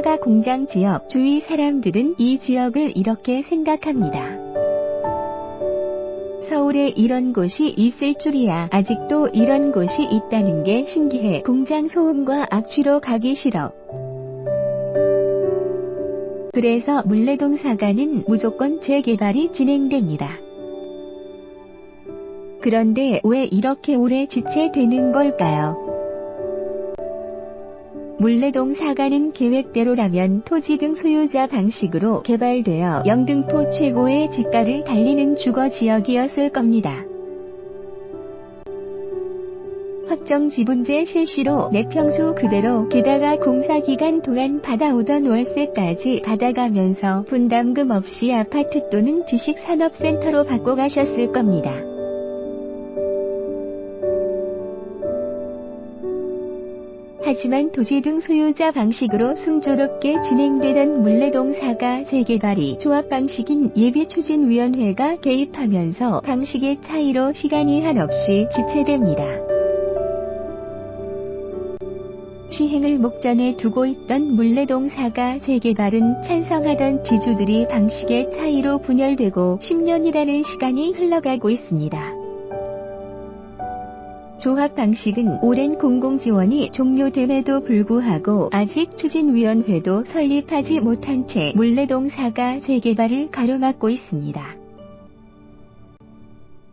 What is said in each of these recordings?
사과 공장 지역 주위 사람들은 이 지역을 이렇게 생각합니다. 서울에 이런 곳이 있을 줄이야. 아직도 이런 곳이 있다는 게 신기해. 공장 소음과 악취로 가기 싫어. 그래서 물레동 사과는 무조건 재개발이 진행됩니다. 그런데 왜 이렇게 오래 지체되는 걸까요? 물레동 사과는 계획대로라면 토지 등 소유자 방식으로 개발되어 영등포 최고의 지가를 달리는 주거 지역이었을 겁니다. 확정 지분제 실시로 내 평수 그대로, 게다가 공사기간 동안 받아오던 월세까지 받아가면서 분담금 없이 아파트 또는 주식산업센터로 바꿔가셨을 겁니다. 하지만 토지 등 소유자 방식으로 순조롭게 진행되던 물레동 사과 재개발이 조합 방식인 예비추진위원회가 개입하면서 방식의 차이로 시간이 한없이 지체됩니다. 시행을 목전에 두고 있던 물레동 사과 재개발은 찬성하던 지주들이 방식의 차이로 분열되고 10년이라는 시간이 흘러가고 있습니다. 조합 방식은 오랜 공공지원이 종료됨에도 불구하고 아직 추진위원회도 설립하지 못한 채 물레동 사과 재개발을 가로막고 있습니다.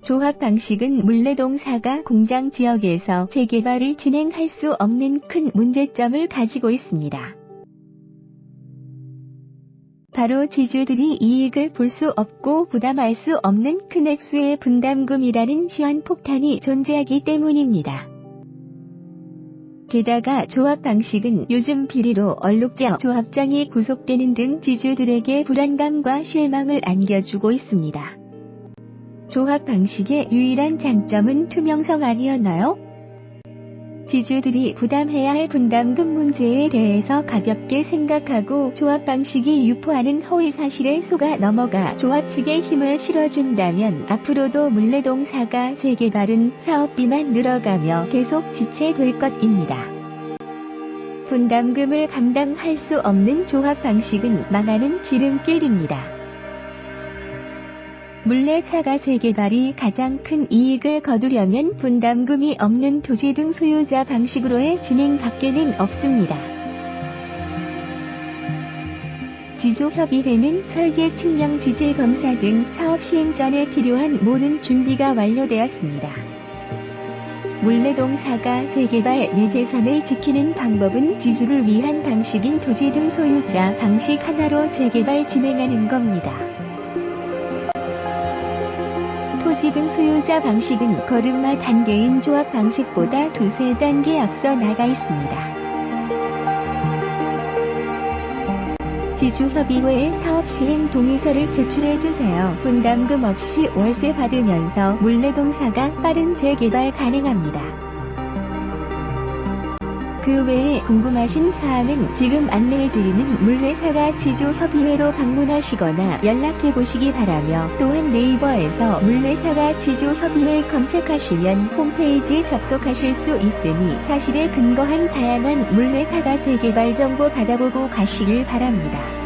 조합 방식은 물레동 사과 공장 지역에서 재개발을 진행할 수 없는 큰 문제점을 가지고 있습니다. 바로 지주들이 이익을 볼 수 없고 부담할 수 없는 큰 액수의 분담금이라는 시한폭탄이 존재하기 때문입니다. 게다가 조합 방식은 요즘 비리로 얼룩져 조합장이 구속되는 등 지주들에게 불안감과 실망을 안겨주고 있습니다. 조합 방식의 유일한 장점은 투명성 아니었나요? 지주들이 부담해야 할 분담금 문제에 대해서 가볍게 생각하고 조합 방식이 유포하는 허위사실에 속아 넘어가 조합 측에 힘을 실어준다면 앞으로도 물레동 사과 재개발은 사업비만 늘어가며 계속 지체될 것입니다. 분담금을 감당할 수 없는 조합 방식은 망하는 지름길입니다. 물레 사과 재개발이 가장 큰 이익을 거두려면 분담금이 없는 토지 등 소유자 방식으로의 진행밖에는 없습니다. 지주협의회는 설계, 측량, 지질 검사 등 사업 시행 전에 필요한 모든 준비가 완료되었습니다. 물레동 사과 재개발 내 재산을 지키는 방법은 지주를 위한 방식인 토지 등 소유자 방식 하나로 재개발 진행하는 겁니다. 토지 등 소유자 방식은 걸음마 단계인 조합 방식보다 두세 단계 앞서 나가 있습니다. 지주협의회에 사업 시행 동의서를 제출해주세요. 분담금 없이 월세 받으면서 물레동 사과 빠른 재개발 가능합니다. 그 외에 궁금하신 사항은 지금 안내해드리는 물레사과 지주협의회로 방문하시거나 연락해보시기 바라며, 또한 네이버에서 물레사과 지주협의회 검색하시면 홈페이지에 접속하실 수 있으니 사실에 근거한 다양한 물레사과 재개발 정보 받아보고 가시길 바랍니다.